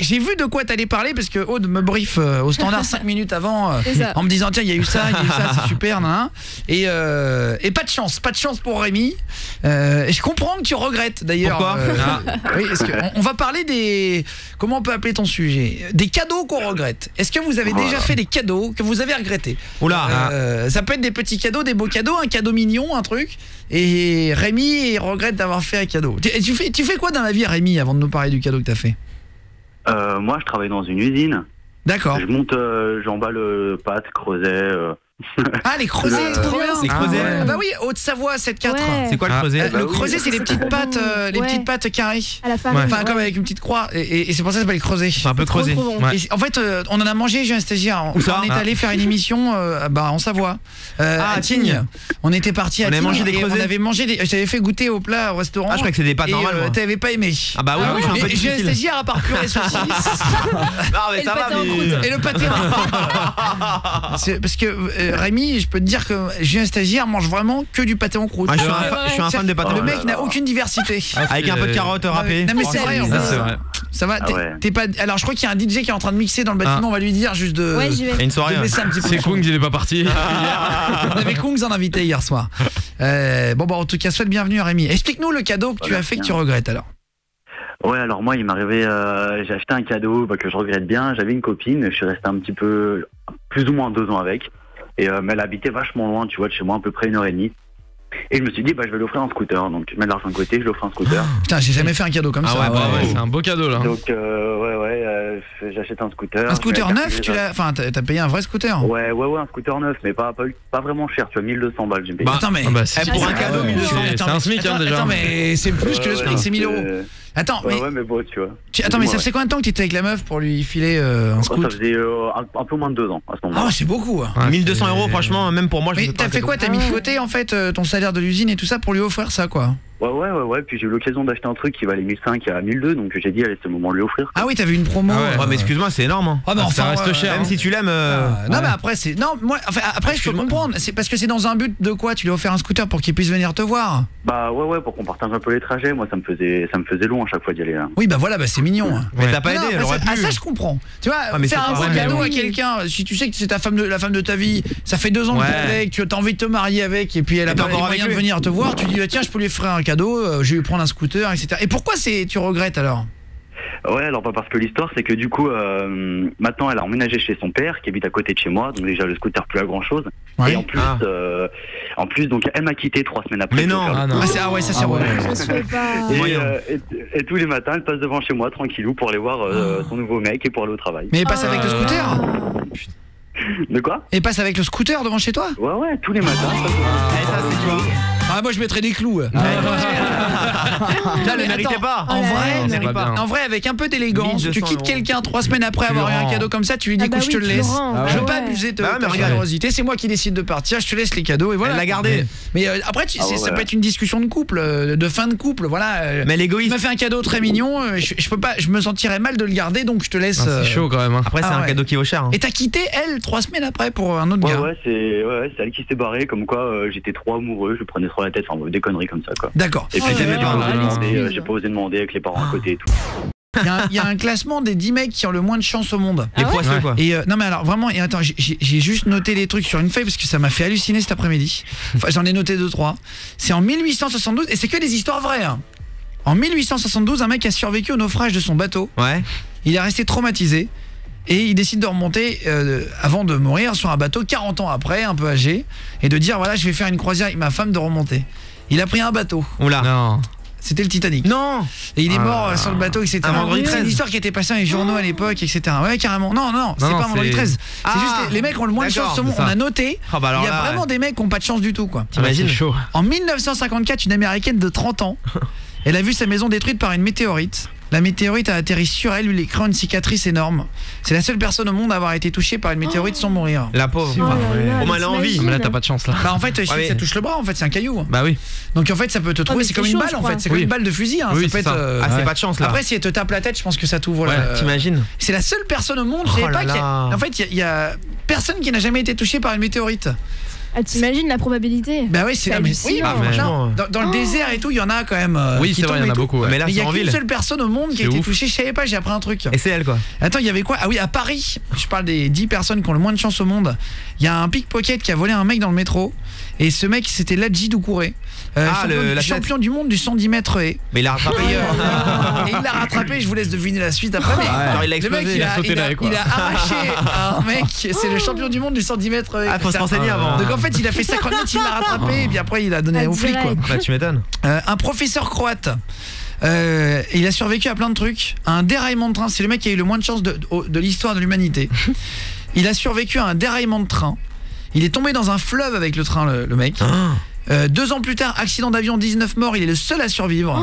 j'ai vu de quoi t'allais parler parce que Aude me brief au standard 5 minutes avant en me disant tiens il y a eu ça, c'est super et pas de chance pour Rémi. Je comprends que tu regrettes d'ailleurs. Pourquoi oui, on va parler des comment on peut appeler ton sujet, des cadeaux qu'on regrette. Est-ce que vous avez déjà fait des cadeaux que vous avez regrettés? Ça peut être des petits cadeaux, des beaux cadeaux, un cadeau mignon, un truc. Et Rémi regrette d'avoir fait un cadeau. Tu fais quoi dans la vie, Rémi, avant de nous parler du cadeau que t'as fait? Moi, je travaille dans une usine. D'accord. Je monte, j'emballe pâtes, creusets. Ah, les creusets, trop bien. Les creusets. Ah bah oui, Haute-Savoie 7-4. Ouais. C'est quoi le creuset? Le creuset, c'est les petites pattes, carrées. À la fin. Enfin, comme avec une petite croix. Et c'est pour ça que ça s'appelle creuset. C'est un peu creusé. En fait, on en a mangé, j'ai un stagiaire. On est allé faire une émission en Savoie. À Tignes. On était parti à Tignes. On avait mangé des creusets. On avait mangé j'avais fait goûter au plat au restaurant. Ah, je crois que c'est des pâtes normales. T'avais pas aimé. Ah bah oui, je suis un peu difficile. J'ai un stagiaire à part purée saucisse. Non mais ça va. Et le pâté. Parce que Rémi, je peux te dire que j'ai un stagiaire mange vraiment que du pâté en croûte. Je suis un fan de pâté en croûte. Le mec n'a aucune diversité. Avec un peu de carottes râpées. Non mais c'est vrai. Ça va. T'es pas. Alors je crois qu'il y a un DJ qui est en train de mixer dans le bâtiment. On va lui dire juste de. Ouais, j'y vais. Une soirée. C'est Kung, il est pas parti. On avait Kungs en invité hier soir. En tout cas, souhaite bienvenue à Rémi. Explique-nous le cadeau que tu as fait que tu regrettes alors. Ouais, alors moi, il m'est arrivé, j'ai acheté un cadeau que je regrette bien. J'avais une copine, je suis resté un petit peu, plus ou moins 2 ans avec. Et mais elle habitait vachement loin, tu vois, de chez moi, à peu près 1h30. Et je me suis dit, je vais lui offrir un scooter. Donc je mets de l'argent de côté, je lui offre un scooter. Putain, j'ai jamais fait un cadeau comme ça. Ouais, c'est un beau cadeau là. Donc j'achète un scooter. Un scooter neuf, t'as payé un vrai scooter? Ouais, un scooter neuf, mais pas vraiment cher, tu vois, 1200 balles, j'ai payé. Attends, mais pour un cadeau, 1200. C'est un SMIC déjà. Attends, mais c'est plus que le SMIC, c'est 1000 €. Attends, mais bon, tu vois. Attends, mais ça faisait combien de temps que tu étais avec la meuf pour lui filer un scooter? Ça faisait un peu moins de 2 ans à ce moment-là. Ah, c'est beaucoup. 1200 €, franchement, même pour moi. Mais t'as fait quoi? T'as mis de côté en fait ton salaire de l'usine et tout ça pour lui offrir ça, quoi? Ouais, puis j'ai eu l'occasion d'acheter un truc qui valait 1500 à 1200, donc j'ai dit allez, c'est le moment de lui offrir. Ah oui, t'avais une promo. Ouais, mais excuse-moi, c'est énorme. Ah bah ça reste cher. Même si tu l'aimes. Non, mais après c'est après je peux comprendre, c'est parce que c'est dans un but de quoi? Tu lui as offert un scooter pour qu'il puisse venir te voir. Bah ouais, pour qu'on partage un peu les trajets. Moi ça me faisait long à chaque fois d'y aller là. Oui, bah voilà, c'est mignon. Mais t'as pas aidé, elle aurait pu. Ça je comprends. Tu vois, mais faire un c'est vrai cadeau oui. à quelqu'un, si tu sais que c'est la femme de ta vie, ça fait 2 ans que t'es avec, tu as envie de te marier avec et puis elle a pas les moyens de venir te voir, tu dis tiens, je peux lui offrir un cadeau, je vais lui prendre un scooter, etc. Et pourquoi tu regrettes alors? Ouais, alors parce que l'histoire c'est que du coup maintenant elle a emménagé chez son père qui habite à côté de chez moi, donc déjà le scooter plus à grand chose. Ouais. Et en plus donc elle m'a quitté 3 semaines après. Mais non. Ça c'est vrai. Je sais pas. Et tous les matins elle passe devant chez moi tranquillou pour aller voir son nouveau mec et pour aller au travail. Mais elle passe avec le scooter? De quoi? Et passe avec le scooter devant chez toi? Ouais, tous les matins. Ça c'est tu vois. Ah, moi je mettrais des clous. Là, le méritait pas. En vrai, avec un peu d'élégance, tu quittes quelqu'un 3 semaines après avoir eu un cadeau comme ça, tu lui dis écoute, je te le laisse. Je veux pas abuser de ta générosité, c'est moi qui décide de partir, je te laisse les cadeaux et voilà. Elle l'a gardé. Mais après, ça peut être une discussion de couple, de fin de couple, voilà. Mais l'égoïsme. Tu m'as fait un cadeau très mignon, je peux pas, je me sentirais mal de le garder, donc je te laisse. C'est chaud quand même. Après, c'est un cadeau qui vaut cher. Et t'as quitté elle 3 semaines après pour un autre gars. Ouais, c'est elle qui s'est barrée, comme quoi j'étais trop amoureux, je prenais trop la tête, enfin des conneries comme ça quoi. D'accord. Et puis j'ai pas osé demander avec les parents à côté et tout. Il y a un classement des 10 mecs qui ont le moins de chance au monde. Les poissons quoi. Et non mais alors vraiment, et attends, j'ai juste noté les trucs sur une feuille parce que ça m'a fait halluciner cet après-midi. Enfin, j'en ai noté 2-3. C'est en 1872 et c'est que des histoires vraies. En 1872, un mec a survécu au naufrage de son bateau. Ouais. Il est resté traumatisé. Et il décide de remonter avant de mourir sur un bateau 40 ans après, un peu âgé, et de dire voilà, je vais faire une croisière avec ma femme, de remonter. Il a pris un bateau. Oula. Non. C'était le Titanic. Non. Et il est mort sur le bateau, etc. Un vendredi 13. C'est une histoire qui était passée dans les journaux à l'époque, etc. Ouais, carrément. Non, c'est pas un vendredi 13. C'est juste les mecs ont le moins de chance au monde. On a noté. Il y a vraiment des mecs qui ont pas de chance du tout, quoi. T'imagines chaud. En 1954, une américaine de 30 ans, elle a vu sa maison détruite par une météorite. La météorite a atterri sur elle, lui créant une cicatrice énorme. C'est la seule personne au monde à avoir été touchée par une météorite sans mourir. La pauvre. Au moins elle a envie. Mais là t'as pas de chance là. Bah en fait, ça touche le bras, en fait, c'est un caillou. Bah oui. Donc en fait, ça peut te trouver, c'est comme une balle en fait, c'est comme une balle de fusil. Oui, ça peut être. Ah, c'est pas de chance là. Après, si elle te tape la tête, je pense que ça t'ouvre. T'imagines. C'est la seule personne au monde, je savais pas qu'il y a. En fait, il y a personne qui n'a jamais été touché par une météorite. Ah, t'imagines la probabilité? Bah oui, c'est oui, hallucinant. franchement, dans le désert et tout, il y en a quand même. Oui, qui c'est vrai, il y en tombent a et tout. beaucoup. Ouais. Mais là, Mais il y c'est a en qu'une ville. seule personne au monde qui a C'est été ouf. touchée, je savais pas, j'ai appris un truc. Et c'est elle quoi. Attends, il y avait quoi? Ah oui, à Paris, je parle des 10 personnes qui ont le moins de chance au monde. Il y a un pickpocket qui a volé un mec dans le métro. Et ce mec, c'était Ladji Doucouré. Champion du monde du 110 mètres haies. Mais il a rattrapé. Et il l'a rattrapé, je vous laisse deviner la suite après. Mais Genre il a le mec, explosé. il a, sauté il a- là, quoi. il a arraché un mec, c'est le champion du monde du 110 mètres haies. Ah, faut se renseigner avant. Donc en fait, il a fait 50 mètres, il l'a rattrapé, et puis après, il a donné Ah, au flic, quoi. direct. Bah tu m'étonnes. Un professeur croate. Il a survécu à plein de trucs. Un déraillement de train, c'est le mec qui a eu le moins de chance de l'histoire de l'humanité. Il a survécu à un déraillement de train. Il est tombé dans un fleuve avec le train, le mec. 2 ans plus tard, accident d'avion, 19 morts, il est le seul à survivre.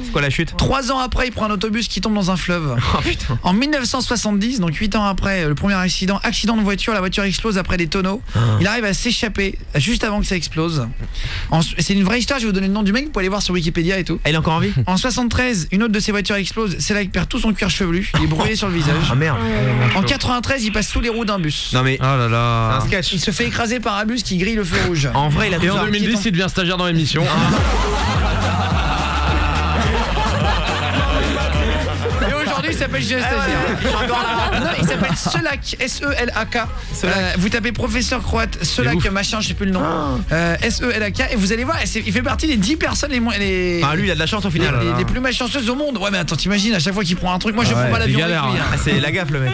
C'est quoi la chute? 3 ans après, il prend un autobus qui tombe dans un fleuve. Oh putain. En 1970, donc 8 ans après le premier accident de voiture, la voiture explose après des tonneaux. Il arrive à s'échapper juste avant que ça explose. C'est une vraie histoire, je vais vous donner le nom du mec, vous pouvez aller voir sur Wikipédia et tout. Elle est encore en vie? En 73, une autre de ses voitures explose, c'est là qu'il perd tout son cuir chevelu, il est brûlé sur le visage. Ah merde. En 93, il passe sous les roues d'un bus. Non mais Oh là c'est là. un sketch. Il se fait écraser par un bus qui grille le feu rouge. En vrai il a Et tout en ça. 2010, il devient stagiaire dans l'émission. Et aujourd'hui, il s'appelle Julien Stagiaire. Non, il s'appelle Selak, S-E-L-A-K. Vous tapez professeur croate, Selak, machin, je sais plus le nom. S-E-L-A-K. Et vous allez voir, il fait partie des 10 personnes les moins. Ah lui il a de la chance au final. Les plus malchanceuses au monde. Ouais, mais attends, t'imagines, à chaque fois qu'il prend un truc, moi je prends pas l'avion avec galère, lui. Ah, c'est la gaffe le mec.